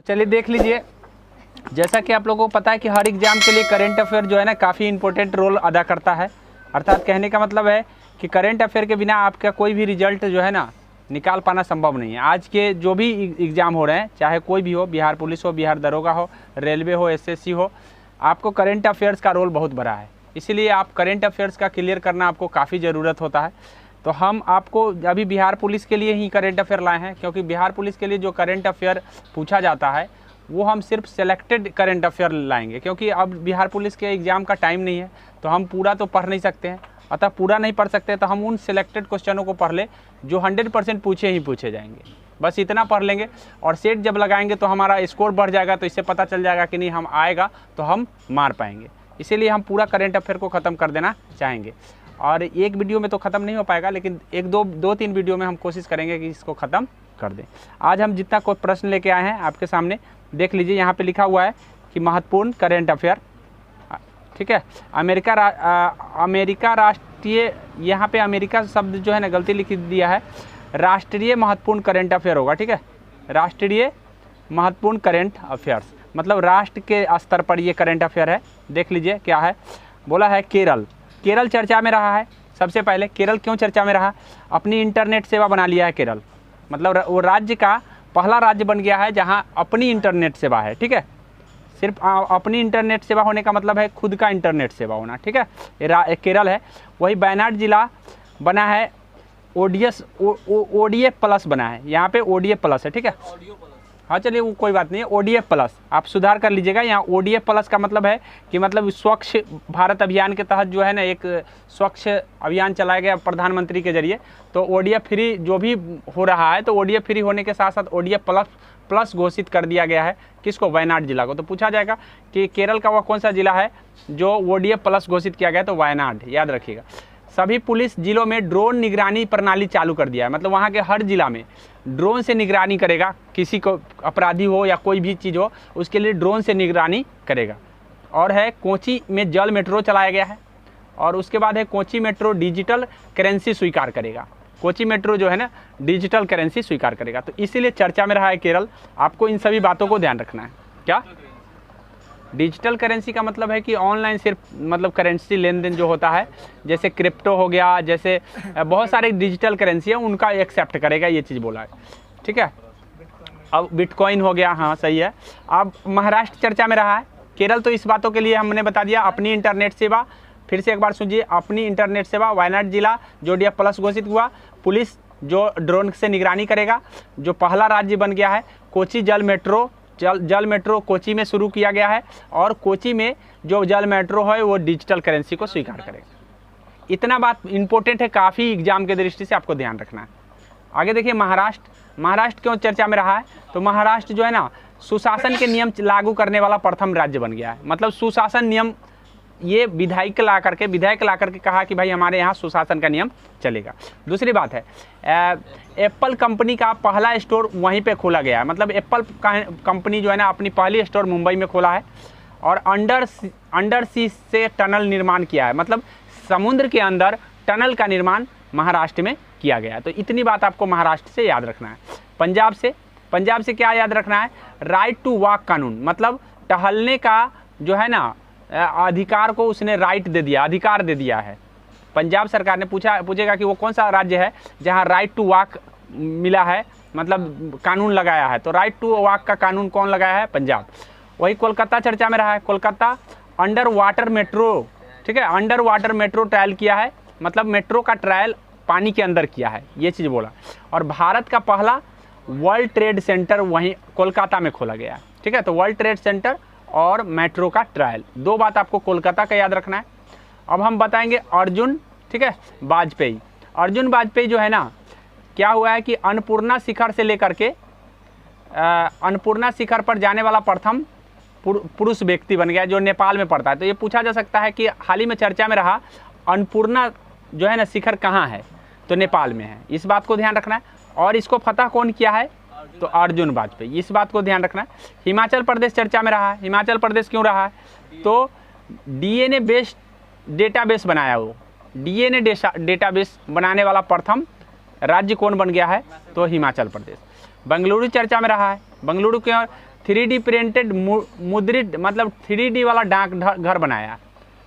चलिए देख लीजिए, जैसा कि आप लोगों को पता है कि हर एग्जाम के लिए करंट अफेयर जो है ना काफ़ी इंपॉर्टेंट रोल अदा करता है। अर्थात कहने का मतलब है कि करंट अफेयर के बिना आपका कोई भी रिजल्ट जो है ना निकाल पाना संभव नहीं है। आज के जो भी एग्ज़ाम हो रहे हैं, चाहे कोई भी हो, बिहार पुलिस हो, बिहार दरोगा हो, रेलवे हो, एसएससी हो, आपको करंट अफेयर्स का रोल बहुत बड़ा है। इसीलिए आप करंट अफेयर्स का क्लियर करना आपको काफ़ी ज़रूरत होता है। तो हम आपको अभी बिहार पुलिस के लिए ही करंट अफेयर लाए हैं, क्योंकि बिहार पुलिस के लिए जो करंट अफेयर पूछा जाता है वो हम सिर्फ सेलेक्टेड करंट अफेयर लाएंगे, क्योंकि अब बिहार पुलिस के एग्ज़ाम का टाइम नहीं है, तो हम पूरा तो पढ़ नहीं सकते हैं। अतः पूरा नहीं पढ़ सकते तो हम उन सिलेक्टेड क्वेश्चनों को पढ़ ले जो 100% पूछे जाएंगे। बस इतना पढ़ लेंगे और सेट जब लगाएंगे तो हमारा स्कोर बढ़ जाएगा। तो इससे पता चल जाएगा कि नहीं हम आएगा तो हम मार पाएंगे। इसीलिए हम पूरा करंट अफेयर को ख़त्म कर देना चाहेंगे। और एक वीडियो में तो ख़त्म नहीं हो पाएगा, लेकिन दो तीन वीडियो में हम कोशिश करेंगे कि इसको ख़त्म कर दें। आज हम जितना कोई प्रश्न लेके आए हैं आपके सामने देख लीजिए। यहाँ पे लिखा हुआ है कि महत्वपूर्ण करंट अफेयर, ठीक है। अमेरिका राष्ट्रीय, यहाँ पे अमेरिका शब्द जो है ना गलती लिख दिया है, राष्ट्रीय महत्वपूर्ण करंट अफेयर होगा, ठीक है। राष्ट्रीय महत्वपूर्ण करंट अफेयर्स मतलब राष्ट्र के स्तर पर ये करंट अफेयर है। देख लीजिए क्या है, बोला है केरल चर्चा में रहा है। सबसे पहले केरल क्यों चर्चा में रहा? अपनी इंटरनेट सेवा बना लिया है केरल, मतलब वो राज्य का पहला राज्य बन गया है जहां अपनी इंटरनेट सेवा है, ठीक है। सिर्फ अपनी इंटरनेट सेवा होने का मतलब है खुद का इंटरनेट सेवा होना, ठीक है। ये केरल है। वही वायनाड जिला बना है ODF प्लस बना है, यहाँ पे ODF प्लस है, ठीक है। हाँ चलिए वो कोई बात नहीं है, ODF प्लस आप सुधार कर लीजिएगा। यहाँ ODF प्लस का मतलब है कि मतलब स्वच्छ भारत अभियान के तहत जो है ना एक स्वच्छ अभियान चलाया गया प्रधानमंत्री के जरिए। तो ODF फ्री जो भी हो रहा है, तो ODF फ्री होने के साथ साथ ODF प्लस घोषित कर दिया गया है। किसको? वायनाड जिला को। तो पूछा जाएगा कि केरल का वह कौन सा जिला है जो ODF प्लस घोषित किया गया? तो वायनाड, याद रखिएगा। सभी पुलिस जिलों में ड्रोन निगरानी प्रणाली चालू कर दिया है, मतलब वहाँ के हर जिला में ड्रोन से निगरानी करेगा। किसी को अपराधी हो या कोई भी चीज़ हो उसके लिए ड्रोन से निगरानी करेगा। और है कोची में जल मेट्रो चलाया गया है। और उसके बाद है कोची मेट्रो डिजिटल करेंसी स्वीकार करेगा। कोची मेट्रो जो है ना डिजिटल करेंसी स्वीकार करेगा। तो इसीलिए चर्चा में रहा है केरल। आपको इन सभी बातों को ध्यान रखना है। क्या डिजिटल करेंसी का मतलब है कि ऑनलाइन सिर्फ मतलब करेंसी लेन देन जो होता है, जैसे क्रिप्टो हो गया, जैसे बहुत सारे डिजिटल करेंसी है उनका एक्सेप्ट करेगा, ये चीज़ बोला है, ठीक है। अब बिटकॉइन हो गया, हाँ सही है। अब महाराष्ट्र चर्चा में रहा है। केरल तो इस बातों के लिए हमने बता दिया, अपनी इंटरनेट सेवा, फिर से एक बार सुनिए, अपनी इंटरनेट सेवा। वायनाड जिला जो ODF प्लस घोषित हुआ। पुलिस जो ड्रोन से निगरानी करेगा, जो पहला राज्य बन गया है। कोची जल मेट्रो कोची में शुरू किया गया है। और कोची में जो जल मेट्रो है वो डिजिटल करेंसी को स्वीकार करेगा। इतना बात इंपॉर्टेंट है, काफ़ी एग्जाम के दृष्टि से आपको ध्यान रखना है। आगे देखिए महाराष्ट्र क्यों चर्चा में रहा है? तो महाराष्ट्र जो है ना सुशासन के नियम लागू करने वाला प्रथम राज्य बन गया है। मतलब सुशासन नियम ये विधायक ला करके कहा कि भाई हमारे यहाँ सुशासन का नियम चलेगा। दूसरी बात है एप्पल कंपनी का पहला स्टोर वहीं पे खोला गया है। मतलब एप्पल कंपनी जो है ना अपनी पहली स्टोर मुंबई में खोला है। और अंडर सी से टनल निर्माण किया है, मतलब समुद्र के अंदर टनल का निर्माण महाराष्ट्र में किया गया है। तो इतनी बात आपको महाराष्ट्र से याद रखना है। पंजाब से क्या याद रखना है? राइट टू वॉक कानून, मतलब टहलने का जो है ना अधिकार को उसने अधिकार दे दिया है। पंजाब सरकार ने पूछेगा कि वो कौन सा राज्य है जहां राइट टू वॉक मिला है, मतलब कानून लगाया है। तो राइट टू वॉक का कानून कौन लगाया है? पंजाब। वही कोलकाता चर्चा में रहा है। कोलकाता अंडर वाटर मेट्रो, ठीक है, अंडर वाटर मेट्रो ट्रायल किया है, मतलब मेट्रो का ट्रायल पानी के अंदर किया है, ये चीज़ बोला। और भारत का पहला वर्ल्ड ट्रेड सेंटर वहीं कोलकाता में खोला गया है, ठीक है। तो वर्ल्ड ट्रेड सेंटर और मेट्रो का ट्रायल, दो बात आपको कोलकाता का याद रखना है। अब हम बताएंगे अर्जुन, ठीक है, अर्जुन वाजपेयी जो है ना, क्या हुआ है कि अन्नपूर्णा शिखर से लेकर के अन्नपूर्णा शिखर पर जाने वाला प्रथम पुरुष व्यक्ति बन गया, जो नेपाल में पड़ता है। तो ये पूछा जा सकता है कि हाल ही में चर्चा में रहा अन्नपूर्णा जो है ना शिखर कहाँ है? तो नेपाल में है। इस बात को ध्यान रखना है। और इसको फतह कौन किया है? तो अर्जुन वाजपेयी, इस बात को ध्यान रखना है। हिमाचल प्रदेश चर्चा में रहा है। हिमाचल प्रदेश क्यों रहा है? तो DNA बेस्ड डेटाबेस बनाया, वो DNA डेटाबेस बनाने वाला प्रथम राज्य कौन बन गया है? तो हिमाचल प्रदेश। बेंगलुरु चर्चा में रहा है। बेंगलुरु क्यों? 3D प्रिंटेड मुद्रित मतलब 3D वाला डाक घर बनाया,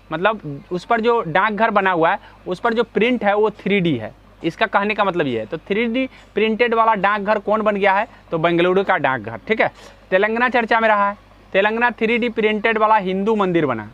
मतलब उस पर जो डाकघर बना हुआ है उस पर जो प्रिंट है वो 3D है, इसका कहने का मतलब ये है। तो 3D प्रिंटेड वाला डाकघर कौन बन गया है, तो बेंगलुरु का डाकघर, ठीक है। तेलंगाना चर्चा में रहा है, तेलंगाना 3D प्रिंटेड वाला हिंदू मंदिर बना,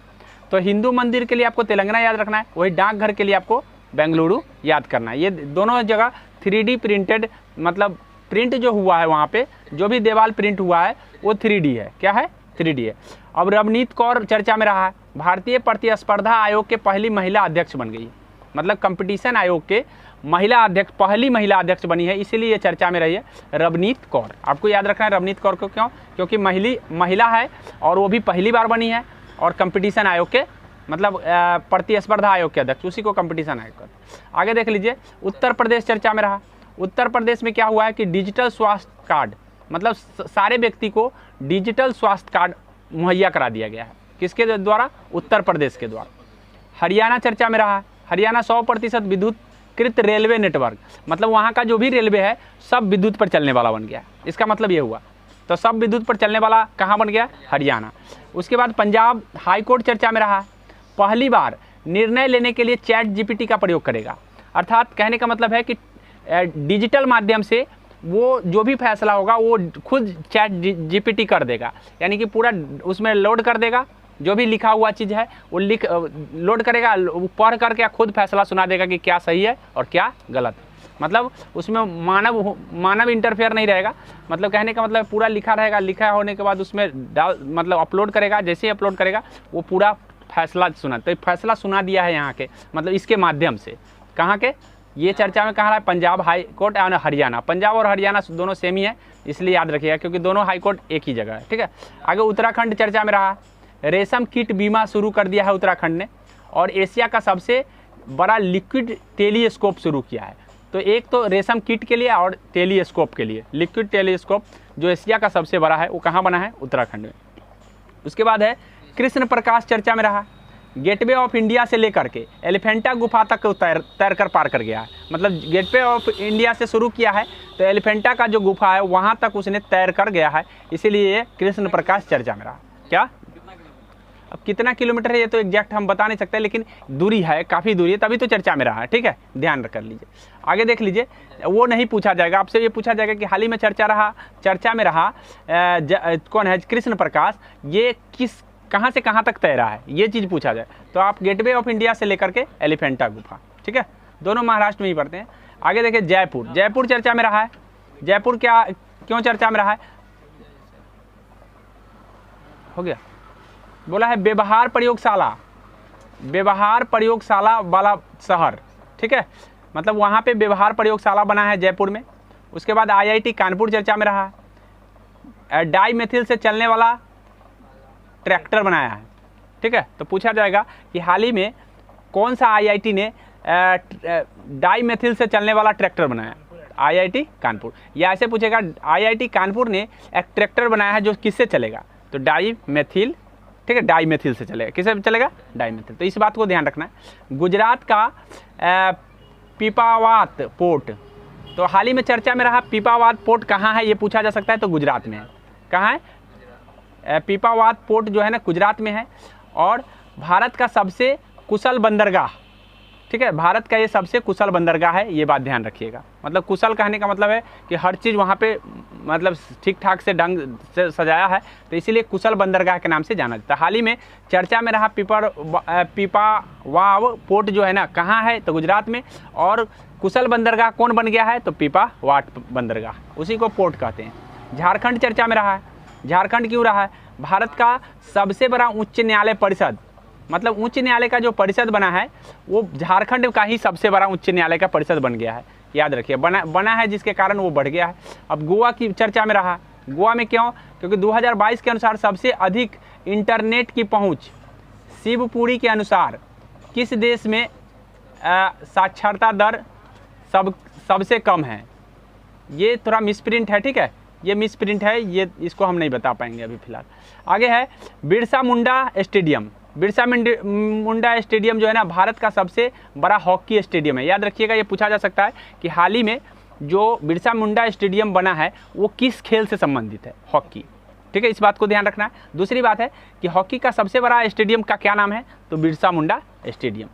तो हिंदू मंदिर के लिए आपको तेलंगाना याद रखना है, वही डाकघर के लिए आपको बेंगलुरु याद करना है। ये दोनों जगह 3D प्रिंटेड मतलब प्रिंट जो हुआ है वहाँ पे जो भी देवाल प्रिंट हुआ है वो 3D है, क्या है 3D है। अब रवनीत कौर चर्चा में रहा है, भारतीय प्रतिस्पर्धा आयोग के पहली महिला अध्यक्ष बन गई, मतलब कंपटीशन आयोग के महिला अध्यक्ष, पहली महिला अध्यक्ष बनी है, इसीलिए ये चर्चा में रही है रवनीत कौर। आपको याद रखना है रवनीत कौर को, क्यों, क्योंकि महिला है और वो भी पहली बार बनी है, और कंपटीशन आयोग के मतलब प्रतिस्पर्धा आयोग के अध्यक्ष, उसी को कंपटीशन आयोग कर। आगे देख लीजिए, उत्तर प्रदेश चर्चा में रहा। उत्तर प्रदेश में क्या हुआ है कि डिजिटल स्वास्थ्य कार्ड, मतलब सारे व्यक्ति को डिजिटल स्वास्थ्य कार्ड मुहैया करा दिया गया है, किसके द्वारा, उत्तर प्रदेश के द्वारा। हरियाणा चर्चा में रहा, हरियाणा 100% विद्युतकृत रेलवे नेटवर्क, मतलब वहाँ का जो भी रेलवे है सब विद्युत पर चलने वाला बन गया, इसका मतलब ये हुआ। तो सब विद्युत पर चलने वाला कहाँ बन गया, हरियाणा। उसके बाद पंजाब हाईकोर्ट चर्चा में रहा, पहली बार निर्णय लेने के लिए चैट जीपीटी का प्रयोग करेगा, अर्थात कहने का मतलब है कि डिजिटल माध्यम से वो जो भी फैसला होगा वो खुद चैट जीपीटी कर देगा, यानी कि पूरा उसमें लोड कर देगा, जो भी लिखा हुआ चीज़ है वो लोड करेगा, पढ़ करके खुद फैसला सुना देगा कि क्या सही है और क्या गलत है। मतलब उसमें मानव इंटरफेयर नहीं रहेगा, मतलब कहने का मतलब पूरा लिखा रहेगा, लिखा होने के बाद उसमें मतलब अपलोड करेगा, जैसे ही अपलोड करेगा वो पूरा फैसला सुना, तो फैसला सुना दिया है यहाँ के, मतलब इसके माध्यम से। कहाँ के, ये चर्चा में कहाँ रहा है, पंजाब हाई कोर्ट और हरियाणा। पंजाब और हरियाणा दोनों सेम ही है, इसलिए याद रखिएगा, क्योंकि दोनों हाई कोर्ट एक ही जगह है, ठीक है। आगे उत्तराखंड चर्चा में रहा, रेशम कीट बीमा शुरू कर दिया है उत्तराखंड ने, और एशिया का सबसे बड़ा लिक्विड टेलीस्कोप शुरू किया है। तो एक तो रेशम कीट के लिए और टेलीस्कोप के लिए, लिक्विड टेलीस्कोप जो एशिया का सबसे बड़ा है वो कहाँ बना है, उत्तराखंड में। उसके बाद है कृष्ण प्रकाश चर्चा में रहा, गेटवे ऑफ इंडिया से लेकर के एलिफेंटा गुफा तक तैर कर पार कर गया है, मतलब गेटवे ऑफ इंडिया से शुरू किया है तो एलिफेंटा का जो गुफा है वहाँ तक उसने तैर कर गया है, इसीलिए ये कृष्ण प्रकाश चर्चा में रहा। क्या, अब कितना किलोमीटर है ये तो एग्जैक्ट हम बता नहीं सकते, लेकिन दूरी है, काफ़ी दूरी है, तभी तो चर्चा में रहा है, ठीक है, ध्यान कर लीजिए। आगे देख लीजिए, वो नहीं पूछा जाएगा आपसे, ये पूछा जाएगा कि हाल ही में चर्चा में रहा कौन है, कृष्ण प्रकाश, ये कहाँ से कहाँ तक तैरा है, ये चीज़ पूछा जाए तो आप गेटवे ऑफ इंडिया से लेकर के एलिफेंटा गुफा, ठीक है, दोनों महाराष्ट्र में ही पड़ते हैं। आगे देखिए जयपुर चर्चा में रहा है। जयपुर क्यों चर्चा में रहा है, हो गया, बोला है व्यवहार प्रयोगशाला वाला शहर, ठीक है, मतलब वहाँ पे व्यवहार प्रयोगशाला बना है जयपुर में। उसके बाद IIT कानपुर चर्चा में रहा है, डाईमेथिल से चलने वाला ट्रैक्टर बनाया है, ठीक है। तो पूछा जाएगा कि हाल ही में कौन सा IIT ने डाईमेथिल से चलने वाला ट्रैक्टर बनाया, IIT कानपुर। या ऐसे पूछेगा IIT कानपुर ने एक ट्रैक्टर बनाया है जो किससे चलेगा, तो डाईमेथिल, ठीक है, डाईमेथिल से चलेगा, किससे चलेगा, डाईमेथिल। तो इस बात को ध्यान रखना है। गुजरात का पीपावात पोर्ट, तो हाल ही में चर्चा में रहा, पीपावात पोर्ट कहाँ है ये पूछा जा सकता है, तो गुजरात में है। कहाँ है, पीपावात पोर्ट जो है ना गुजरात में है, और भारत का सबसे कुशल बंदरगाह, ठीक है, भारत का ये सबसे कुशल बंदरगाह है, ये बात ध्यान रखिएगा। मतलब कुशल कहने का मतलब है कि हर चीज़ वहाँ पे मतलब ठीक ठाक से ढंग से सजाया है, तो इसीलिए कुशल बंदरगाह के नाम से जाना जाता है। हाल ही में चर्चा में रहा पीपावाव पोर्ट जो है ना कहाँ है, तो गुजरात में, और कुशल बंदरगाह कौन बन गया है, तो पीपावाट बंदरगाह, उसी को पोर्ट कहते हैं। झारखंड चर्चा में रहा है, झारखंड क्यों रहा है, भारत का सबसे बड़ा उच्च न्यायालय परिषद, मतलब उच्च न्यायालय का जो परिषद बना है वो झारखंड का ही सबसे बड़ा उच्च न्यायालय का परिषद बन गया है, याद रखिए, बना है जिसके कारण वो बढ़ गया है। अब गोवा की चर्चा में रहा, गोवा में क्यों, क्योंकि 2022 के अनुसार सबसे अधिक इंटरनेट की पहुंच शिवपुरी के अनुसार किस देश में साक्षरता दर सबसे कम है, ये थोड़ा मिसप्रिंट है, ठीक है, ये मिसप्रिंट है, ये इसको हम नहीं बता पाएंगे अभी फिलहाल। आगे है बिरसा मुंडा स्टेडियम, बिरसा मुंडा स्टेडियम जो है ना भारत का सबसे बड़ा हॉकी स्टेडियम है, याद रखिएगा। ये पूछा जा सकता है कि हाल ही में जो बिरसा मुंडा स्टेडियम बना है वो किस खेल से संबंधित है, हॉकी, ठीक है, इस बात को ध्यान रखना है। दूसरी बात है कि हॉकी का सबसे बड़ा स्टेडियम का क्या नाम है, तो बिरसा मुंडा स्टेडियम।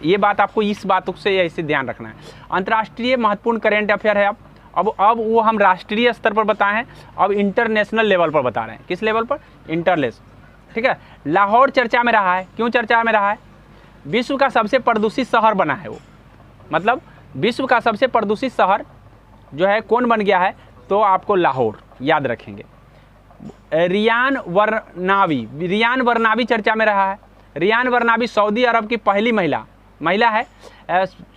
ये बात आपको इस बातों से ऐसे ध्यान रखना है। अंतर्राष्ट्रीय महत्वपूर्ण करेंट अफेयर है। अब वो हम राष्ट्रीय स्तर पर बताए हैं, अब इंटरनेशनल लेवल पर बता रहे हैं। किस लेवल पर, इंटरनेशनल। ठीक है, लाहौर चर्चा में रहा है। क्यों चर्चा में रहा है, विश्व का सबसे प्रदूषित शहर बना है वो, मतलब विश्व का सबसे प्रदूषित शहर जो है कौन बन गया है, तो आपको लाहौर याद रखेंगे। रियान बरनावी चर्चा में रहा है। रियान बरनावी सऊदी अरब की पहली महिला है,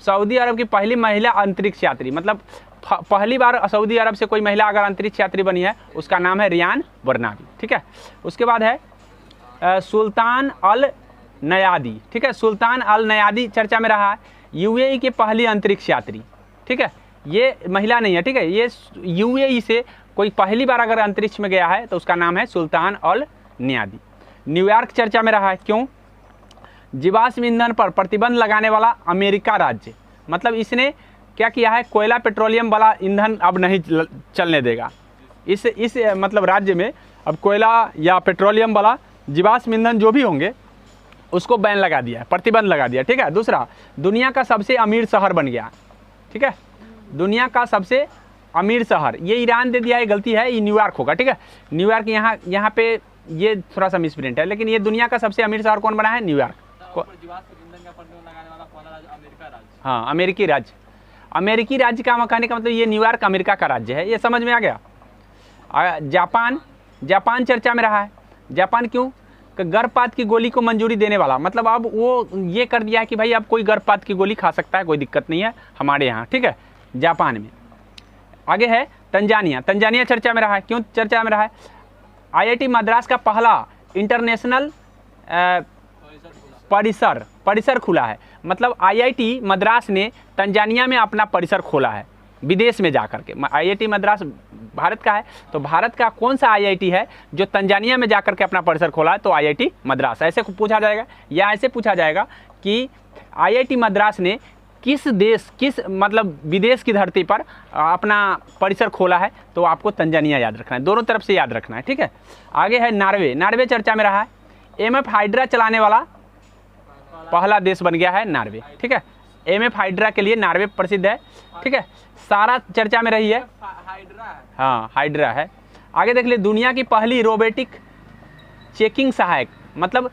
सऊदी अरब की पहली महिला अंतरिक्ष यात्री, मतलब पहली बार सऊदी अरब से कोई महिला अगर अंतरिक्ष यात्री बनी है उसका नाम है रियान बरनावी। ठीक है, उसके बाद है सुल्तान अल नयादी। ठीक है, सुल्तान अल नयादी चर्चा में रहा है, यूएई के पहली अंतरिक्ष यात्री। ठीक है, ये महिला नहीं है। ठीक है, ये यूएई से कोई पहली बार अगर अंतरिक्ष में गया है तो उसका नाम है सुल्तान अल नयादी। न्यूयॉर्क चर्चा में रहा है। क्यों, जीवाश्म ईंधन पर प्रतिबंध लगाने वाला अमेरिका राज्य, मतलब इसने क्या किया है, कोयला पेट्रोलियम वाला ईंधन अब नहीं चलने देगा। इस मतलब राज्य में अब कोयला या पेट्रोलियम वाला जीवाश्म ईंधन जो भी होंगे उसको बैन लगा दिया है, प्रतिबंध लगा दिया। ठीक है, दूसरा, दुनिया का सबसे अमीर शहर बन गया। ठीक है, दुनिया का सबसे अमीर शहर, ये ईरान दे दिया है, गलती है, ये न्यूयॉर्क होगा। ठीक है, न्यूयॉर्क यहाँ पे ये थोड़ा सा मिसप्रिंट है, लेकिन ये दुनिया का सबसे अमीर शहर कौन बना है, न्यूयॉर्क। हाँ, अमेरिकी राज्य। अमेरिकी राज्य का कहने का मतलब ये न्यूयॉर्क अमेरिका का राज्य है, ये समझ में आ गया। जापान चर्चा में रहा है। जापान क्यों, गर्भपात की गोली को मंजूरी देने वाला, मतलब अब वो ये कर दिया है कि भाई अब कोई गर्भपात की गोली खा सकता है, कोई दिक्कत नहीं है हमारे यहाँ। ठीक है, जापान में। आगे है तंजानिया चर्चा में रहा है। क्यों चर्चा में रहा है, आईआईटी मद्रास का पहला इंटरनेशनल परिसर खुला है, मतलब आईआईटी मद्रास ने तंजानिया में अपना परिसर खोला है, विदेश में जाकर के। आईआईटी मद्रास भारत का है, तो भारत का कौन सा आईआईटी है जो तंजानिया में जाकर के अपना परिसर खोला है, तो आईआईटी मद्रास। ऐसे पूछा जाएगा, या ऐसे पूछा जाएगा कि आईआईटी मद्रास ने किस मतलब विदेश की धरती पर अपना परिसर खोला है, तो आपको तंजानिया याद रखना है, दोनों तरफ से याद रखना है। ठीक है, आगे है नार्वे चर्चा में रहा है। एमएफ हाइड्रा चलाने वाला पहला देश बन गया है नार्वे। ठीक है, एमएफ हाइड्रा के लिए नार्वे प्रसिद्ध है। ठीक है, सारा चर्चा में रही है, हाँ हाइड्रा है। आगे देख ले, दुनिया की पहली रोबोटिक चेकिंग सहायक, मतलब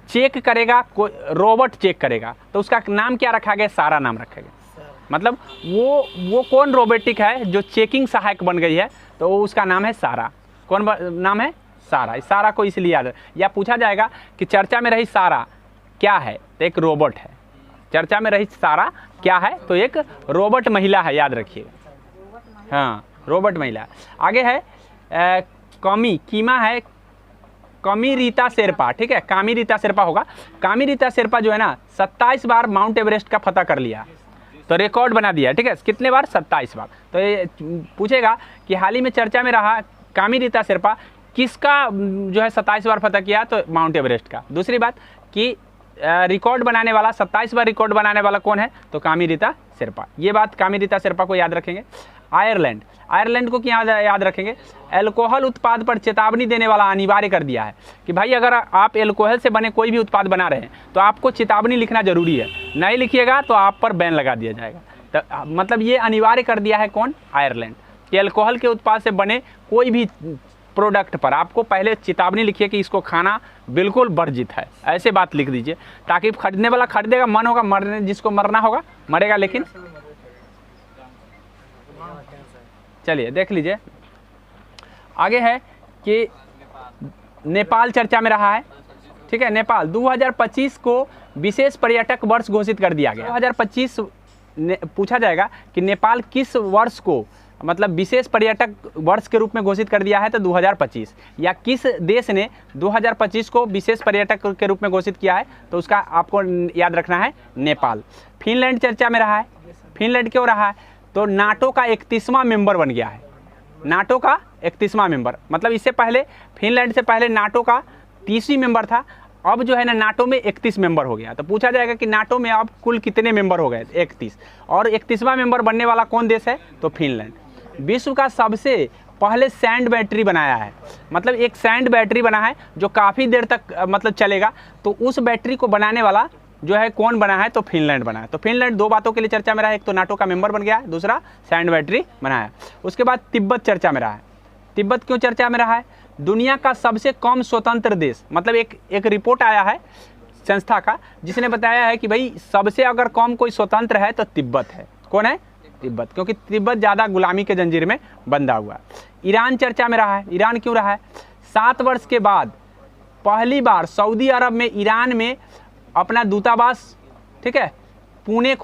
चेक करेगा, कोई रोबोट चेक करेगा, तो उसका नाम क्या रखा गया, सारा नाम रखा गया। मतलब वो कौन रोबोटिक है जो चेकिंग सहायक बन गई है, तो उसका नाम है सारा। कौन नाम है, सारा। सारा को इसलिए याद, या पूछा जाएगा कि चर्चा में रही सारा क्या है, तो एक रोबोट है। चर्चा में रही सारा क्या है, तो एक रोबोट महिला है, याद रखिएगा। हाँ, रोबोट महिला। आगे है कीमा है, कामी रीता शेरपा। ठीक है, कामी रीता शेरपा होगा। कामी रीता शेरपा जो है ना 27 बार माउंट एवरेस्ट का फतह कर लिया, तो रिकॉर्ड बना दिया। ठीक है, कितने बार, 27 बार। तो ये पूछेगा कि हाल ही में चर्चा में रहा कामी रीता शेरपा किसका जो है 27 बार फतह किया, तो माउंट एवरेस्ट का। दूसरी बात कि रिकॉर्ड बनाने वाला 27 बार रिकॉर्ड बनाने वाला कौन है, तो कामी रीता शेरपा। ये बात कामी रीता शेरपा को याद रखेंगे। आयरलैंड को क्या याद रखेंगे, अल्कोहल उत्पाद पर चेतावनी देने वाला अनिवार्य कर दिया है कि भाई अगर आप अल्कोहल से बने कोई भी उत्पाद बना रहे हैं तो आपको चेतावनी लिखना जरूरी है, नहीं लिखिएगा तो आप पर बैन लगा दिया जाएगा। तो मतलब ये अनिवार्य कर दिया है कौन, आयरलैंड, कि अल्कोहल के उत्पाद से बने कोई भी प्रोडक्ट पर आपको पहले चेतावनी लिखिए कि इसको खाना बिल्कुल वर्जित है, ऐसे बात लिख दीजिए, ताकि खरीदने वाला खरीदेगा, मन होगा, मरने जिसको मरना होगा मरेगा, लेकिन चलिए देख लीजिए। आगे है कि नेपाल चर्चा में रहा है। ठीक है, नेपाल 2025 को विशेष पर्यटक वर्ष घोषित कर दिया गया। 2025 पूछा जाएगा कि नेपाल किस वर्ष को मतलब विशेष पर्यटक वर्ष के रूप में घोषित कर दिया है, तो 2025, या किस देश ने 2025 को विशेष पर्यटक के रूप में घोषित किया है, तो उसका आपको याद रखना है नेपाल। फिनलैंड चर्चा में रहा है। फिनलैंड क्यों रहा है, तो नाटो का 31वां मेंबर बन गया है। नाटो का 31वां मेंबर, मतलब इससे पहले फिनलैंड से पहले नाटो का 30वीं मेंबर था, अब जो है ना नाटो में 31 मेंबर हो गया। तो पूछा जाएगा कि नाटो में अब कुल कितने मेंबर हो गए, 31, और 31वां मेंबर बनने वाला कौन देश है, तो फिनलैंड। विश्व का सबसे पहले सैंड बैटरी बनाया है। मतलब एक सैंड बैटरी बना है जो काफ़ी देर तक मतलब चलेगा। तो उस बैटरी को बनाने वाला जो है कौन बना है, तो फिनलैंड बना है। तो फिनलैंड दो बातों के लिए चर्चा में रहा है, एक तो नाटो का मेंबर बन गया है, दूसरा सैंड बैटरी बनाया। उसके बाद तिब्बत चर्चा में रहा है। तिब्बत क्यों चर्चा में रहा है? दुनिया का सबसे कम स्वतंत्र देश, मतलब एक रिपोर्ट आया है संस्था का जिसने बताया है कि भाई सबसे अगर कम कोई स्वतंत्र है तो तिब्बत है। कौन है? तिब्बत, क्योंकि तिब्बत ज़्यादा गुलामी के जंजीर में बंधा हुआ है। ईरान चर्चा में रहा है। ईरान क्यों रहा है? 7 वर्ष के बाद पहली बार सऊदी अरब में ईरान में अपना दूतावास, ठीक है, पुणे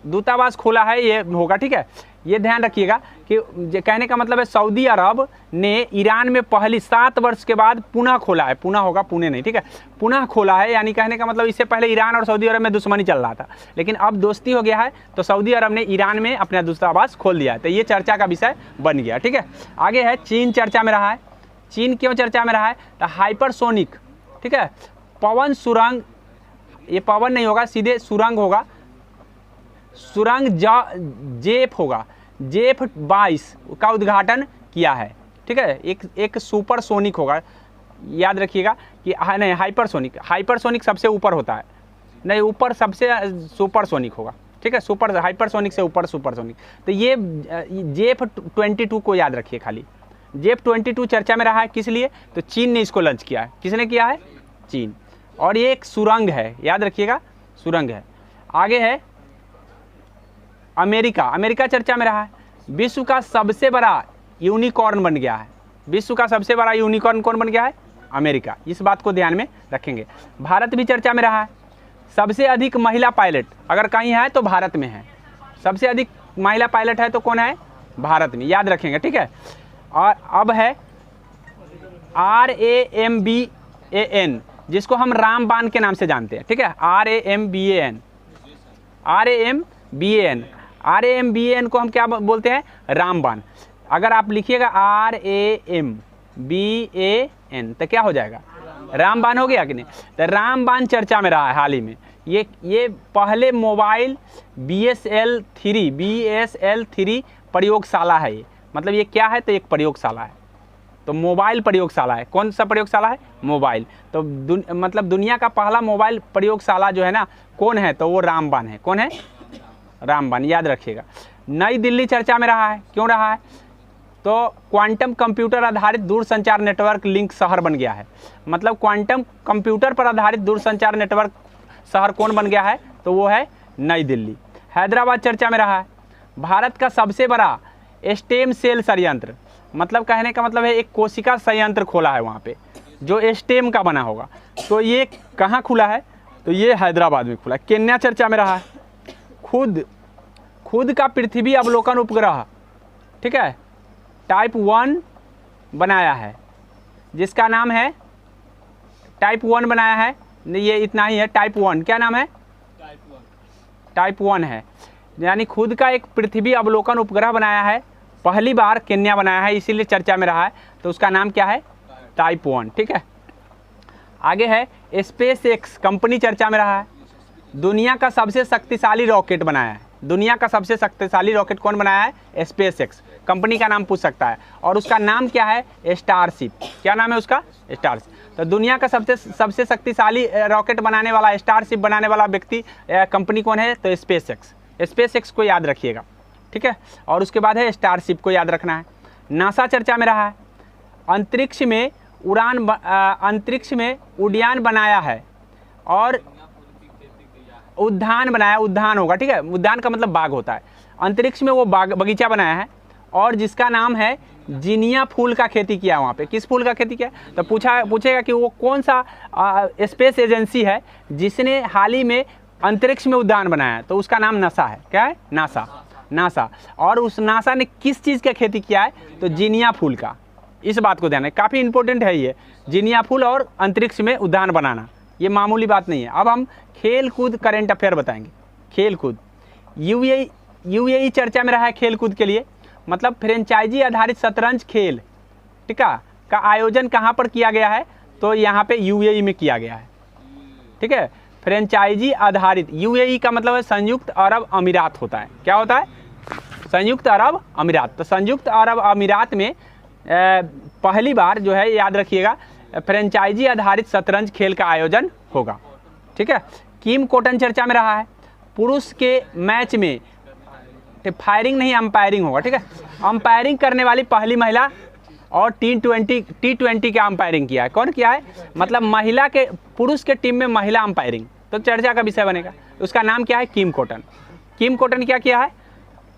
दूतावास खोला है, ये होगा, ठीक है। ये ध्यान रखिएगा कि कहने का मतलब है सऊदी अरब ने ईरान में पहली 7 वर्ष के बाद पुनः खोला है। पुनः होगा, पुणे नहीं, ठीक है, पुनः खोला है। यानी कहने का मतलब इससे पहले ईरान और सऊदी अरब में दुश्मनी चल रहा था, लेकिन अब दोस्ती हो गया है तो सऊदी अरब ने ईरान में अपना दूतावास खोल दिया है। तो ये चर्चा का विषय बन गया, ठीक है। आगे है चीन चर्चा में रहा है। चीन क्यों चर्चा में रहा है? तो हाइपरसोनिक, ठीक है, पवन सुरंग, ये पवन नहीं होगा, सीधे सुरंग होगा, सुरंग जेफ होगा, जेफ 22 का उद्घाटन किया है, ठीक है। एक सुपरसोनिक होगा, याद रखिएगा कि नहीं, हाइपरसोनिक सबसे ऊपर होता है, नहीं ऊपर सबसे सुपरसोनिक होगा, ठीक है। सुपर हाइपरसोनिक से ऊपर सुपरसोनिक। तो ये जेफ 22 को याद रखिए खाली। जेफ 22 चर्चा में रहा है, किस लिए? तो चीन ने इसको लॉन्च किया है। किसने किया है? चीन। और ये एक सुरंग है, याद रखिएगा, सुरंग है। आगे है अमेरिका। अमेरिका चर्चा में रहा है। विश्व का सबसे बड़ा यूनिकॉर्न बन गया है। विश्व का सबसे बड़ा यूनिकॉर्न कौन बन गया है? अमेरिका। इस बात को ध्यान में रखेंगे। भारत भी चर्चा में रहा है। सबसे अधिक महिला पायलट अगर कहीं है तो भारत में है। सबसे अधिक महिला पायलट है तो कौन है? भारत में, याद रखेंगे, ठीक है। और अब है RAMBAN, जिसको हम रामबान के नाम से जानते हैं, ठीक है। RAMBAN को हम क्या बोलते हैं? रामबान। अगर आप लिखिएगा RAMBAN तो क्या हो जाएगा? रामबान हो गया कि नहीं? तो रामबान चर्चा में रहा है हाल ही में। ये पहले मोबाइल BSL-3 प्रयोगशाला है। ये मतलब ये क्या है? तो एक प्रयोगशाला है, तो मोबाइल प्रयोगशाला है। कौन सा प्रयोगशाला है? मोबाइल। तो मतलब दुनिया का पहला मोबाइल प्रयोगशाला जो है ना, कौन है? तो वो रामबान है। कौन है? रामबान, याद रखिएगा। नई दिल्ली चर्चा में रहा है। क्यों रहा है? तो क्वांटम कंप्यूटर आधारित दूरसंचार नेटवर्क लिंक शहर बन गया है। मतलब क्वांटम कंप्यूटर पर आधारित दूरसंचार नेटवर्क शहर कौन बन गया है? तो वो है नई दिल्ली। हैदराबाद चर्चा में रहा है। भारत का सबसे बड़ा स्टेम सेल संयंत्र, मतलब कहने का मतलब है एक कोशिका संयंत्र खोला है वहाँ पे, जो स्टेम का बना होगा। तो ये कहाँ खुला है? तो ये हैदराबाद में खुला है। केन्या चर्चा में रहा है। खुद का पृथ्वी अवलोकन उपग्रह, ठीक है, टाइप 1 बनाया है, जिसका नाम है टाइप 1 बनाया है। ये इतना ही है, टाइप 1। क्या नाम है? टाइप 1 है। यानी खुद का एक पृथ्वी अवलोकन उपग्रह बनाया है, पहली बार केन्या बनाया है, इसीलिए चर्चा में रहा है। तो उसका नाम क्या है? टाइप 1, ठीक है। आगे है SpaceX कंपनी चर्चा में रहा है। दुनिया का सबसे शक्तिशाली रॉकेट बनाया है। दुनिया का सबसे शक्तिशाली रॉकेट कौन बनाया है? SpaceX। कंपनी का नाम पूछ सकता है, और उसका नाम क्या है? स्टारशिप। क्या नाम है उसका? स्टारशिप। तो दुनिया का सबसे शक्तिशाली रॉकेट बनाने वाला, स्टारशिप बनाने वाला व्यक्ति, कंपनी कौन है? तो SpaceX। SpaceX को याद रखिएगा, ठीक है। और उसके बाद है स्टारशिप को याद रखना है। नासा चर्चा में रहा है। अंतरिक्ष में उद्यान बनाया है और उद्यान बनाया, उद्यान होगा, ठीक है। उद्यान का मतलब बाग होता है। अंतरिक्ष में वो बगीचा बनाया है, और जिसका नाम है जिनिया फूल का खेती किया वहाँ पे। किस फूल का खेती किया? तो पूछेगा कि वो कौन सा स्पेस एजेंसी है जिसने हाल ही में अंतरिक्ष में उद्यान बनाया है? तो उसका नाम नासा है। क्या है? नासा। और उस नासा ने किस चीज़ का खेती किया है? तो जिनिया फूल का। इस बात को ध्यान है, काफ़ी इंपॉर्टेंट है ये, जिनिया फूल और अंतरिक्ष में उद्यान बनाना, ये मामूली बात नहीं है। अब हम खेल कूद करेंट अफेयर बताएंगे। खेल कूद UAE चर्चा में रहा है खेल कूद के लिए। मतलब फ्रेंचाइजी आधारित शतरंज खेल, ठीक है, का आयोजन कहाँ पर किया गया है? तो यहाँ पे UAE में किया गया है, ठीक है। फ्रेंचाइजी आधारित, UAE का मतलब है संयुक्त अरब अमीरात होता है। क्या होता है? संयुक्त अरब अमीरात। तो संयुक्त अरब अमीरात में पहली बार जो है, याद रखिएगा, फ्रेंचाइजी आधारित शतरंज खेल का आयोजन होगा। ठीक है, किम कोटन चर्चा में रहा है। पुरुष के मैच में फायरिंग नहीं, अंपायरिंग होगा। ठीक है, अंपायरिंग करने वाली पहली महिला, और T20 का अंपायरिंग किया है। कौन किया है? मतलब महिला के, पुरुष के टीम में महिला अंपायरिंग, तो चर्चा का विषय बनेगा। उसका नाम क्या है? किम कोटन। किम कोटन क्या किया है?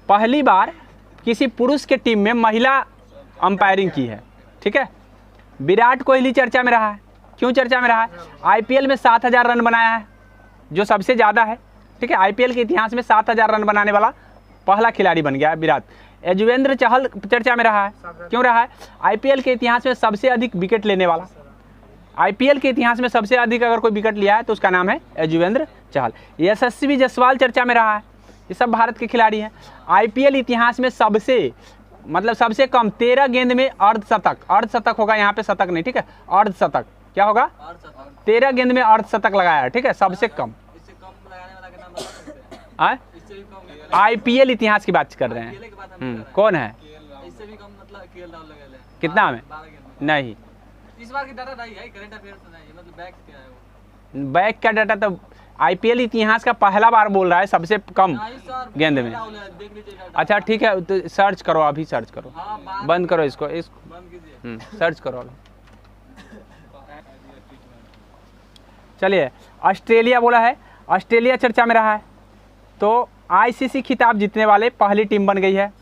पहली बार किसी पुरुष के टीम में महिला अंपायरिंग की है। ठीक है, विराट कोहली चर्चा में रहा है। क्यों चर्चा में रहा है? IPL में 7000 रन बनाया है, जो सबसे ज़्यादा है। ठीक है, IPL के इतिहास में 7000 रन बनाने वाला पहला खिलाड़ी बन गया है विराट। युजवेंद्र चहल चर्चा में रहा है। क्यों रहा है? IPL के इतिहास में सबसे अधिक विकेट लेने वाला। IPL के इतिहास में सबसे अधिक अगर कोई विकेट लिया है तो उसका नाम है युजवेंद्र चहल। यशस्वी जायसवाल चर्चा में रहा है। ये सब भारत के खिलाड़ी हैं। IPL इतिहास में सबसे कम 13 गेंद में अर्धशतक होगा, यहाँ पे शतक नहीं। ठीक है, अर्धशतक क्या होगा? 13 गेंद में अर्धशतक लगाया है। ठीक है, सबसे कम। IPL इतिहास की बात कर रहे हैं। कौन है? इससे भी कम, मतलब कितना में? नहीं, इस बार की डाटा नहीं है, करंट अफेयर्स नहीं, मतलब बैक क्या है वो? बैक का डाटा तो IPL इतिहास का पहला बार बोल रहा है सबसे कम गेंद में। देख लीजिए। अच्छा ठीक है, तो सर्च करो, अभी सर्च करो। हाँ, बंद करो इसको बंद कीजिए। सर्च करो। चलिए, ऑस्ट्रेलिया बोला है। ऑस्ट्रेलिया चर्चा में रहा है। तो ICC खिताब जीतने वाले पहली टीम बन गई है।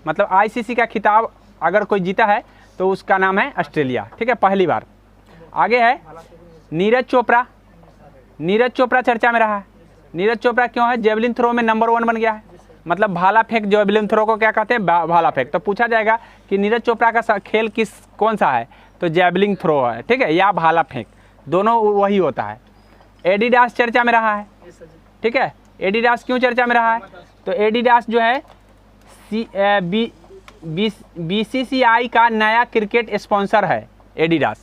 मतलब ICC का खिताब अगर कोई जीता है तो उसका नाम है ऑस्ट्रेलिया। ठीक है, पहली बार। आगे है नीरज चोपड़ा। नीरज चोपड़ा चर्चा में रहा है। नीरज चोपड़ा क्यों है? जेवलिन थ्रो में नंबर 1 बन गया है। मतलब भाला फेंक, जेवलिन थ्रो को क्या कहते हैं? भाला फेंक। तो पूछा जाएगा कि नीरज चोपड़ा का खेल कौन सा है? तो जेवलिन थ्रो है। ठीक है, या भाला फेंक, दोनों वही होता है। एडिडास चर्चा में रहा है। ठीक है, एडिडास क्यों चर्चा में रहा है? तो एडिडास जो है BCCI का नया क्रिकेट स्पॉन्सर है। एडिडास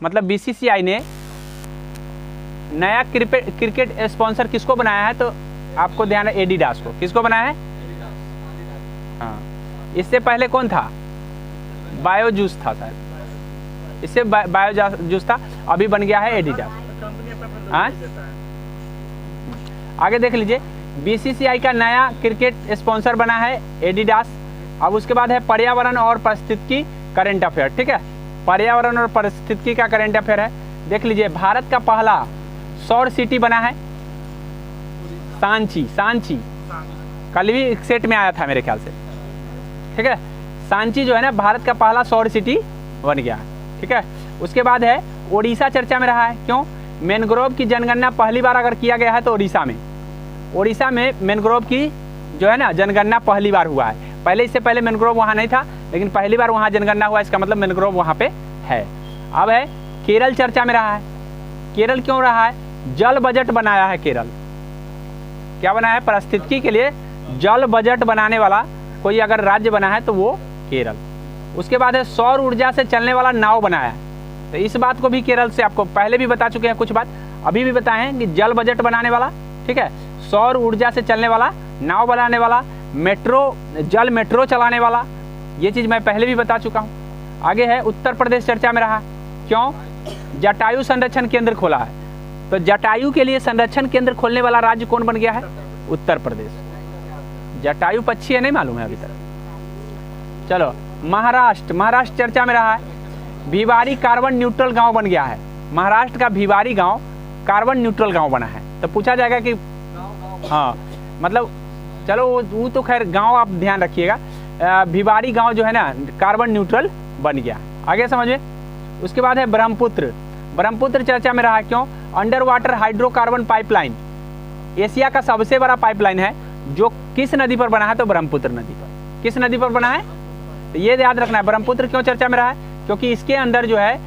मतलब BCCI ने नया क्रिकेट स्पॉन्सर किसको बनाया है? तो आपको ध्यान है, एडिडास को। किसको बनाया है? हाँ, इससे पहले कौन था? बायोजूस था शायद। इससे बायोजूस था, अभी बन गया है एडिडास। हाँ, आगे देख लीजिए, BCCI का नया क्रिकेट स्पॉन्सर बना है एडिडास। अब उसके बाद है पर्यावरण और पारिस्थितिकी करंट अफेयर। ठीक है, पर्यावरण और पारिस्थितिकी का करंट अफेयर है। देख लीजिए, भारत का पहला सौर सिटी बना है सांची। कल भी एक सेट में आया था मेरे ख्याल से। ठीक है, सांची जो है ना, भारत का पहला सौर सिटी बन गया। ठीक है, उसके बाद है ओडिशा चर्चा में रहा है। क्यों? मैनग्रोव की जनगणना पहली बार अगर किया गया है तो उड़ीसा में मैनग्रोव की जो है ना जनगणना पहली बार हुआ है। पहले, इससे पहले मैनग्रोव वहाँ नहीं था, लेकिन पहली बार वहाँ जनगणना हुआ। इसका मतलब मैनग्रोव वहाँ पे है। अब है केरल चर्चा में रहा है। केरल क्यों रहा है? जल बजट बनाया है केरल। क्या बनाया है? पारिस्थितिकी के लिए जल बजट बनाने वाला कोई अगर राज्य बना है तो वो केरल। उसके बाद है सौर ऊर्जा से चलने वाला नाव बनाया है। तो इस बात को भी केरल से आपको पहले भी बता चुके हैं, कुछ बात अभी भी बताए हैं कि जल बजट बनाने वाला, ठीक है, सौर ऊर्जा से चलने वाला नाव बनाने वाला, जल मेट्रो चलाने वाला, ये चीज़ मैं पहले भी बता चुका हूँ। आगे है उत्तर प्रदेश चर्चा में रहा। क्यों? जटायु संरक्षण केंद्र खोला है। तो जटायु के लिए संरक्षण केंद्र खोलने वाला राज्य कौन बन गया है? उत्तर प्रदेश। जटायु पक्षी है, नहीं मालूम है अभी तक। चलो, महाराष्ट्र चर्चा में रहा है। भिवारी कार्बन न्यूट्रल गांव बन गया है। महाराष्ट्र का भिवारी गांव कार्बन न्यूट्रल गांव बना है। तो पूछा जाएगा कि हाँ, मतलब चलो वो तो खैर गांव आप ध्यान रखिएगा। भिवारी गांव जो है ना कार्बन न्यूट्रल बन गया। आगे समझिए। उसके बाद है ब्रह्मपुत्र चर्चा में रहा। क्यों? Under water hydrocarbon pipeline Asia का सबसे बड़ा पाइपलाइन है, जो किस नदी पर बना है? तो ब्रह्मपुत्र नदी पर। किस नदी पर बना है? तो ये याद रखना है। ब्रह्मपुत्र क्यों चर्चा में रहा है? क्योंकि इसके अंदर जो है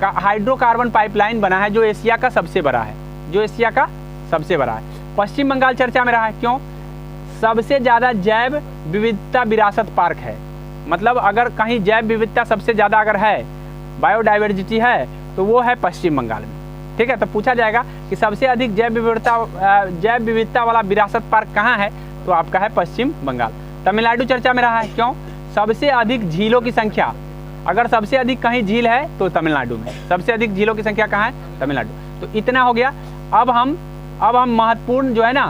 हाइड्रोकार्बन पाइपलाइन बना है, जो एशिया का सबसे बड़ा है। पश्चिम बंगाल चर्चा में रहा है। क्यों? सबसे ज़्यादा जैव विविधता विरासत पार्क है। मतलब अगर कहीं जैव विविधता सबसे ज़्यादा अगर है, बायोडाइवर्सिटी है, तो वो है पश्चिम बंगाल में। ठीक है, तो पूछा जाएगा कि सबसे अधिक जैव विविधता वाला विरासत पार्क कहाँ है? तो आपका है पश्चिम बंगाल। तमिलनाडु चर्चा में रहा है, क्यों? सबसे अधिक झीलों की संख्या, अगर सबसे अधिक कहीं झील है तो तमिलनाडु में, सबसे अधिक झीलों की संख्या कहाँ है? तमिलनाडु। तो इतना हो गया। अब हम महत्वपूर्ण जो है ना,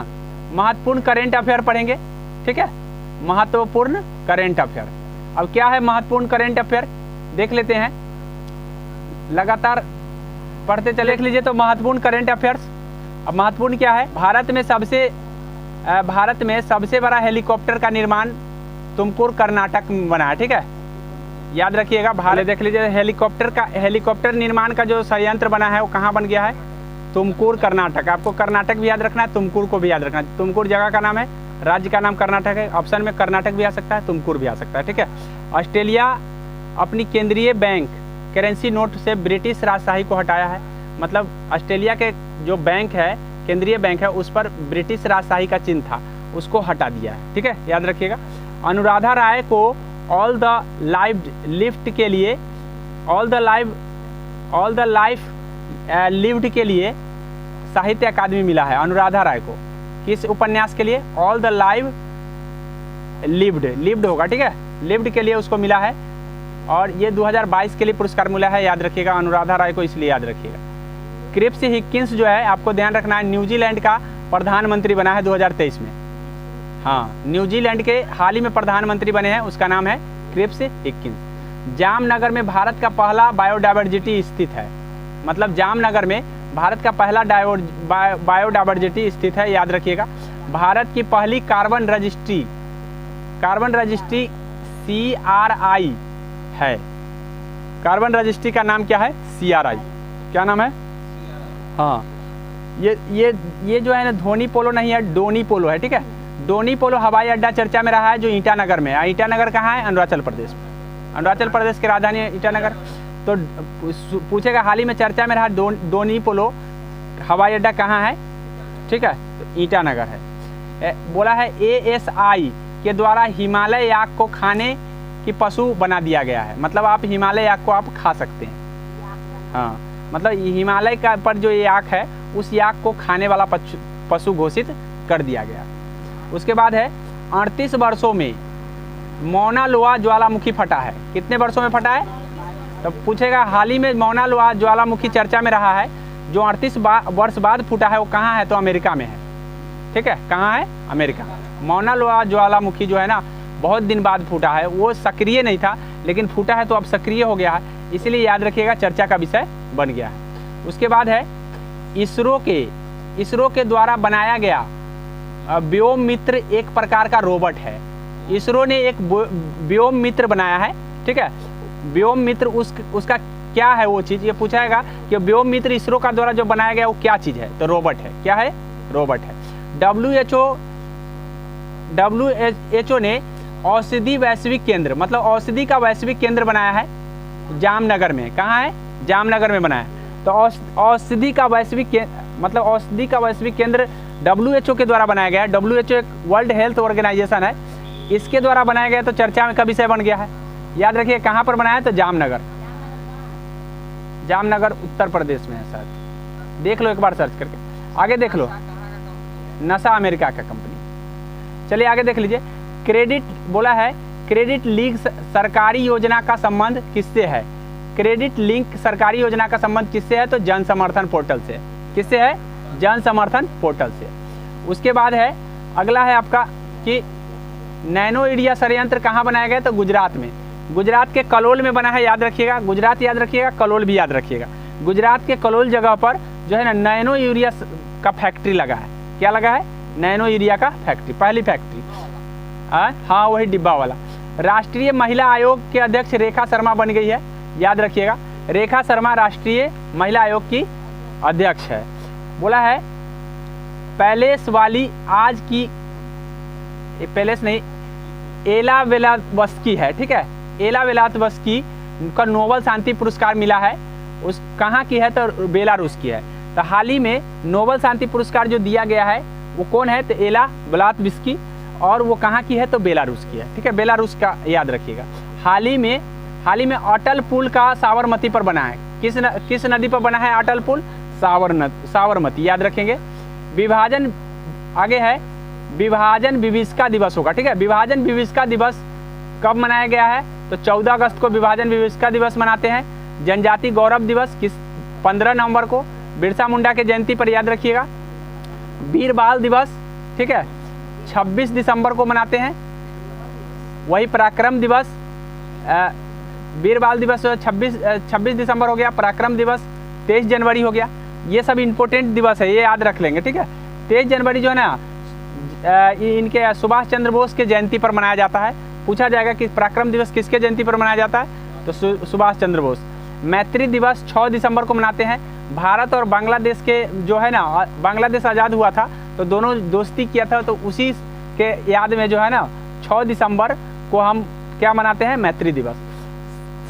महत्वपूर्ण करेंट अफेयर पढ़ेंगे, ठीक है, महत्वपूर्ण करेंट अफेयर। अब क्या है महत्वपूर्ण करेंट अफेयर, देख लेते हैं, लगातार पढ़ते चले, देख लीजिए। तो महत्वपूर्ण करेंट अफेयर्स, अब महत्वपूर्ण क्या है? भारत में सबसे बड़ा हेलीकॉप्टर का निर्माण तुमकुर कर्नाटक में बना है, ठीक है, याद रखिएगा। भारत, देख लीजिए, हेलीकॉप्टर निर्माण का जो संयंत्र बना है वो कहाँ बन गया है? तुमकुर कर्नाटक। आपको कर्नाटक भी याद रखना है, तुमकुर को भी याद रखना है। तुमकुर जगह का नाम है, राज्य का नाम कर्नाटक है। ऑप्शन में कर्नाटक भी आ सकता है, तुमकुर भी आ सकता है, ठीक है। ऑस्ट्रेलिया अपनी केंद्रीय बैंक करेंसी नोट से ब्रिटिश राजशाही को हटाया है, मतलब ऑस्ट्रेलिया के जो बैंक है, केंद्रीय बैंक है, उस पर ब्रिटिश राजशाही का चिन्ह था, उसको हटा दिया है, ठीक है, याद रखिएगा। अनुराधा राय को ऑल द लाइफ लिव्ड के लिए साहित्य अकादमी मिला है। अनुराधा राय को किस उपन्यास के लिए? ऑल द लाइव लिव्ड होगा, ठीक है, लिव्ड के लिए उसको मिला है। और ये 2022 के लिए पुरस्कार मिला है, याद रखिएगा, अनुराधा राय को इसलिए याद रखिएगा। क्रिप्स हिकिन्स जो है, आपको ध्यान रखना है, न्यूजीलैंड का प्रधानमंत्री बना है 2023 में। हाँ, न्यूजीलैंड के हाल ही में प्रधानमंत्री बने हैं, उसका नाम है क्रिप्स हिकिन्स। जामनगर में भारत का पहला बायोडायवर्सिटी स्थित है, मतलब जामनगर में भारत का पहला बायोडायवर्सिटी स्थित है, याद रखिएगा। भारत की पहली कार्बन रजिस्ट्री CRI है। कार्बन रजिस्ट्री का नाम क्या है? CRI। क्या नाम है? हाँ, ये जो है ना, धोनी पोलो नहीं है, डोनी पोलो है, ठीक है। डोनी पोलो हवाई अड्डा चर्चा में रहा है, जो ईटानगर में है। ईटानगर कहाँ है? अरुणाचल प्रदेश में। अरुणाचल प्रदेश की राजधानी है ईटानगर। तो पूछेगा हाल ही में चर्चा में रहा डोनी पोलो हवाई अड्डा कहाँ है, ठीक है, तो ईटानगर है। बोला है ASI के द्वारा हिमालय याक को खाने की पशु बना दिया गया है, मतलब आप हिमालय याक को आप खा सकते हैं। हाँ, मतलब हिमालय का पर जो याक है, उस याक को खाने वाला पशु घोषित कर दिया गया। उसके बाद है 38 वर्षों में मौना लोआ ज्वालामुखी फटा है। कितने वर्षों में फटा है? तो पूछेगा हाल ही में मौना लोआ ज्वालामुखी चर्चा में रहा है, जो 38 वर्ष बाद फूटा है, वो कहाँ है? तो अमेरिका में है, ठीक है, कहाँ है? अमेरिका। मौना लोआ ज्वालामुखी जो है ना, बहुत दिन बाद फूटा है, वो सक्रिय नहीं था, लेकिन फूटा है तो अब सक्रिय हो गया है, इसलिए याद रखिएगा, चर्चा का विषय बन गया है। उसके बाद है इसरो के द्वारा बनाया गया व्योम मित्र एक प्रकार का रोबोट है। इसरो ने एक व्योम मित्र बनाया है, ठीक है। व्योम मित्र उसका क्या है वो चीज़, ये पूछाएगा कि व्योम मित्र इसरो का द्वारा जो बनाया गया वो क्या चीज़ है? तो रोबोट है। क्या है? रोबोट है। WHO ने औषधि वैश्विक केंद्र, मतलब औषधि का वैश्विक केंद्र बनाया है जामनगर में। कहाँ है? जामनगर में बनाया है। तो औषधि का वैश्विक केंद्र WHO के द्वारा बनाया गया है। WHO एक वर्ल्ड हेल्थ ऑर्गेनाइजेशन है, इसके द्वारा बनाया गया, तो चर्चा का विषय बन गया है। याद रखिए कहाँ पर बनाया है? तो जामनगर उत्तर प्रदेश में है शायद, देख लो एक बार सर्च करके, आगे देख लो। नासा अमेरिका का कंपनी। चलिए आगे देख लीजिए। क्रेडिट बोला है, क्रेडिट लिंक सरकारी योजना का संबंध किससे है? क्रेडिट लिंक सरकारी योजना का संबंध किससे है? तो जन समर्थन पोर्टल से। किससे है? जन समर्थन पोर्टल से। उसके बाद है अगला है आपका कि नैनो यूरिया संयंत्र कहाँ बनाया गया? तो गुजरात में। गुजरात के कलोल में बना है, याद रखिएगा। गुजरात याद रखिएगा, कलोल भी याद रखिएगा। गुजरात के कलोल जगह पर जो है ना, नैनो यूरिया का फैक्ट्री लगा है। क्या लगा है? नैनो यूरिया का फैक्ट्री, पहली फैक्ट्री। हाँ, वही डिब्बा वाला। राष्ट्रीय महिला आयोग के अध्यक्ष रेखा शर्मा बन गई है, याद रखिएगा। रेखा शर्मा राष्ट्रीय महिला आयोग की अध्यक्ष है। बोला है पैलेस वाली आज की, पैलेस नहीं, एला वेलावस्की है, ठीक है। एला वेलावस्की का नोबेल शांति पुरस्कार मिला है। उस कहाँ की है? तो बेलारूस की है। तो हाल ही में नोबेल शांति पुरस्कार जो दिया गया है वो कौन है? तो एला वेलावस्की, और वो कहाँ की है? तो बेलारूस की है, ठीक है। बेलारूस का याद रखिएगा। हाल ही में अटल पुल का साबरमती पर बना है। किस नदी पर बना है अटल पुल? साबरमती, याद रखेंगे। विभाजन आगे है, विभाजन विभीषिका दिवस होगा, ठीक है। विभाजन विभीषिका दिवस कब मनाया गया है? तो 14 अगस्त को विभाजन विभीषिका दिवस मनाते हैं। जनजाति गौरव दिवस किस 15 नवंबर को, बिरसा मुंडा के जयंती पर याद रखिएगा। वीर बाल दिवस, ठीक है, 26 दिसंबर को मनाते हैं। वही पराक्रम दिवस, वीर बाल दिवस 26 दिसंबर हो गया। पराक्रम दिवस 23 जनवरी हो गया। ये सब इम्पोर्टेंट दिवस है, ये याद रख लेंगे, ठीक है। 23 जनवरी जो है ना इनके सुभाष चंद्र बोस के जयंती पर मनाया जाता है। पूछा जाएगा कि पराक्रम दिवस किसके जयंती पर मनाया जाता है? तो सुभाष चंद्र बोस। मैत्री दिवस 6 दिसंबर को मनाते हैं। भारत और बांग्लादेश के जो है ना, बांग्लादेश आज़ाद हुआ था तो दोनों दोस्ती किया था, तो उसी के याद में जो है ना 6 दिसंबर को हम क्या मनाते हैं? मैत्री दिवस।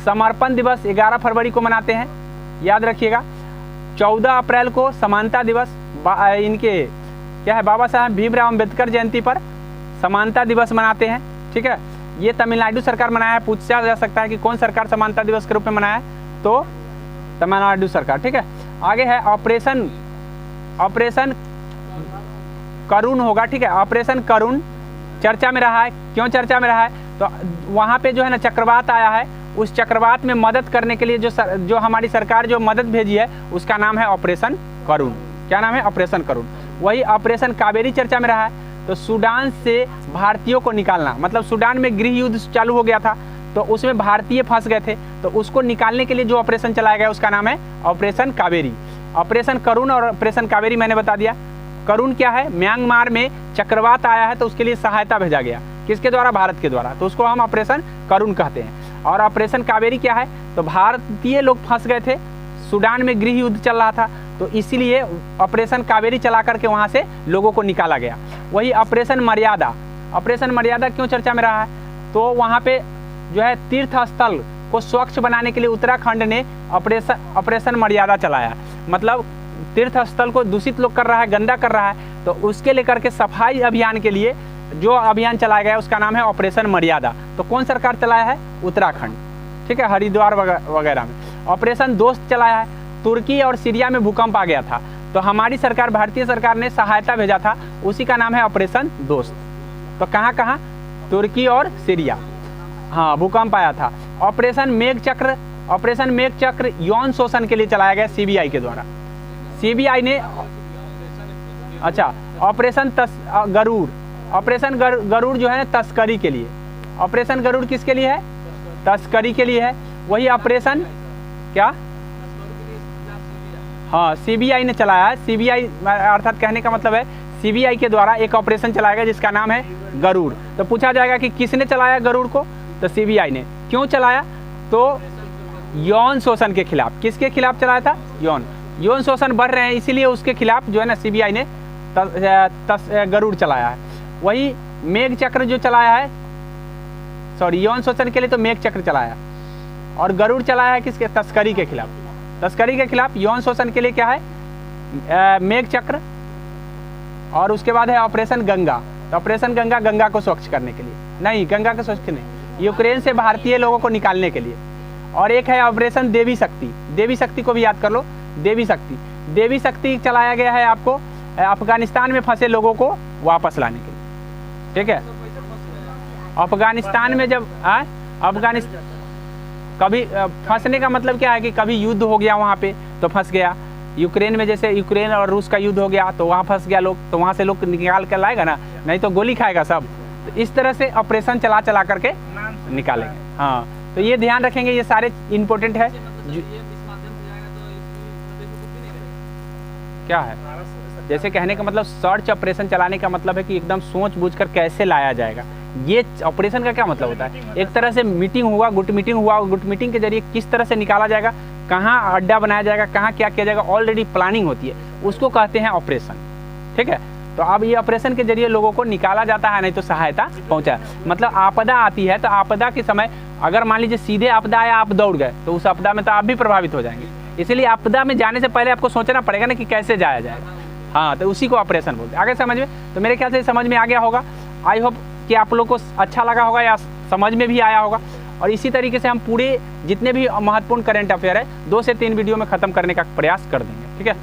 समर्पण दिवस 11 फरवरी को मनाते हैं, याद रखिएगा। 14 अप्रैल को समानता दिवस, इनके क्या है, बाबा साहब भीमराव अम्बेडकर जयंती पर समानता दिवस मनाते हैं, ठीक है। ये तमिलनाडु सरकार मनाया है। पूछा जा सकता है कि कौन सरकार समानता दिवस के रूप में मनाया है? तो तमिलनाडु सरकार, ठीक है। आगे है ऑपरेशन करुण होगा, ठीक है। ऑपरेशन करुण चर्चा में रहा है। क्यों चर्चा में रहा है? तो वहाँ पे जो है ना चक्रवात आया है, उस चक्रवात में मदद करने के लिए जो हमारी सरकार जो मदद भेजी है उसका नाम है ऑपरेशन करुण। क्या नाम है? ऑपरेशन करुण। वही ऑपरेशन कावेरी चर्चा में रहा है। तो सूडान से भारतीयों को निकालना, मतलब सूडान में गृह युद्ध चालू हो गया था तो उसमें भारतीय फंस गए थे, तो उसको निकालने के लिए जो ऑपरेशन चलाया गया उसका नाम है ऑपरेशन कावेरी। ऑपरेशन करुण और ऑपरेशन कावेरी मैंने बता दिया। करुण क्या है? म्यांमार में चक्रवात आया है तो उसके लिए सहायता भेजा गया, किसके द्वारा? भारत के द्वारा, तो उसको हम ऑपरेशन करुण कहते हैं। और ऑपरेशन कावेरी क्या है? तो भारतीय लोग फंस गए थे, सूडान में गृह युद्ध चल रहा था, तो इसीलिए ऑपरेशन कावेरी चला करके वहाँ से लोगों को निकाला गया। वही ऑपरेशन मर्यादा, ऑपरेशन मर्यादा क्यों चर्चा में रहा है? तो वहाँ पे जो है तीर्थ स्थल को स्वच्छ बनाने के लिए उत्तराखंड ने ऑपरेशन मर्यादा चलाया। मतलब तीर्थ स्थल को दूषित लोग कर रहा है, गंदा कर रहा है, तो उसके लेकर के सफाई अभियान के लिए जो अभियान चलाया गया उसका नाम है ऑपरेशन मर्यादा। तो कौन सरकार चलाया है? उत्तराखंड, ठीक है, हरिद्वार वगैरह में। ऑपरेशन दोस्त चलाया है। तुर्की और सीरिया में भूकंप आ गया था तो हमारी सरकार, भारतीय सरकार ने सहायता भेजा था, उसी का नाम है ऑपरेशन दोस्त। तो कहाँ कहाँ? तुर्की और सीरिया, हाँ, भूकंप आया था। ऑपरेशन मेघचक्र यौन शोषण के लिए चलाया गया सीबीआई के द्वारा। सीबीआई ने, अच्छा, ऑपरेशन गरुड़, ऑपरेशन गरुड़ जो है तस्करी के लिए। ऑपरेशन गरुड़ किसके लिए है? तस्करी के लिए है। वही ऑपरेशन क्या, हाँ, सीबीआई ने चलाया है। सीबीआई अर्थात कहने का मतलब है सीबीआई के द्वारा एक ऑपरेशन चलाया गया जिसका नाम है गरुड़। तो पूछा जाएगा कि किसने चलाया गरुड़ को? तो सीबीआई ने। क्यों चलाया? तो यौन शोषण के खिलाफ। किसके खिलाफ चलाया था? यौन शोषण बढ़ रहे हैं इसीलिए उसके खिलाफ जो है ना सीबीआई ने गरुड़ चलाया है। वही मेघ चक्र जो चलाया है, सॉरी, यौन शोषण के लिए तो मेघ चक्र चलाया, और गरुड़ चलाया है किसके? तस्करी के खिलाफ। तस्करी के खिलाफ, यौन शोषण के लिए क्या है? मेघ चक्र। और उसके बाद है ऑपरेशन गंगा। तो ऑपरेशन गंगा, गंगा को स्वच्छ करने के लिए नहीं, गंगा को स्वच्छ नहीं, यूक्रेन से भारतीय लोगों को निकालने के लिए। और एक है ऑपरेशन देवी शक्ति। देवी शक्ति को भी याद कर लो, देवी शक्ति चलाया गया है आपको अफगानिस्तान में फंसे लोगों को वापस लाने के लिए, ठीक है। अफगानिस्तान में जब अफगानिस्तान कभी फंसने का मतलब क्या है कि कभी युद्ध हो गया वहाँ पे तो फंस गया। यूक्रेन में जैसे यूक्रेन और रूस का युद्ध हो गया तो वहाँ फंस गया लोग, तो वहाँ से लोग निकाल कर लाएगा ना, नहीं तो गोली खाएगा सब। तो इस तरह से ऑपरेशन चला करके निकालेंगे। हाँ, तो ये ध्यान रखेंगे, ये सारे इम्पोर्टेंट है। क्या है? जैसे कहने का मतलब सर्च ऑपरेशन चलाने का मतलब है कि एकदम सोच बूझ कर कैसे लाया जाएगा। ये ऑपरेशन का क्या मतलब होता है? एक तरह से मीटिंग हुआ, गुट मीटिंग के जरिए किस तरह से निकाला जाएगा, कहाँ अड्डा बनाया जाएगा, कहाँ क्या किया जाएगा, ऑलरेडी प्लानिंग होती है, उसको कहते हैं ऑपरेशन, ठीक है। तो अब ये ऑपरेशन के जरिए लोगों को निकाला जाता है, नहीं तो सहायता पहुँचा। मतलब आपदा आती है तो आपदा के समय अगर मान लीजिए सीधे आपदा आया, आप दौड़ गए तो उस आपदा में तो आप भी प्रभावित हो जाएंगे। इसलिए आपदा में जाने से पहले आपको सोचना पड़ेगा ना कि कैसे जाया जाएगा। हाँ, तो उसी को ऑपरेशन बोलते हैं। आगे समझ में, तो मेरे ख्याल से समझ में आ गया होगा। आई होप कि आप लोग को अच्छा लगा होगा या समझ में भी आया होगा। और इसी तरीके से हम पूरे जितने भी महत्वपूर्ण करंट अफेयर है 2 से 3 वीडियो में ख़त्म करने का प्रयास कर देंगे, ठीक है।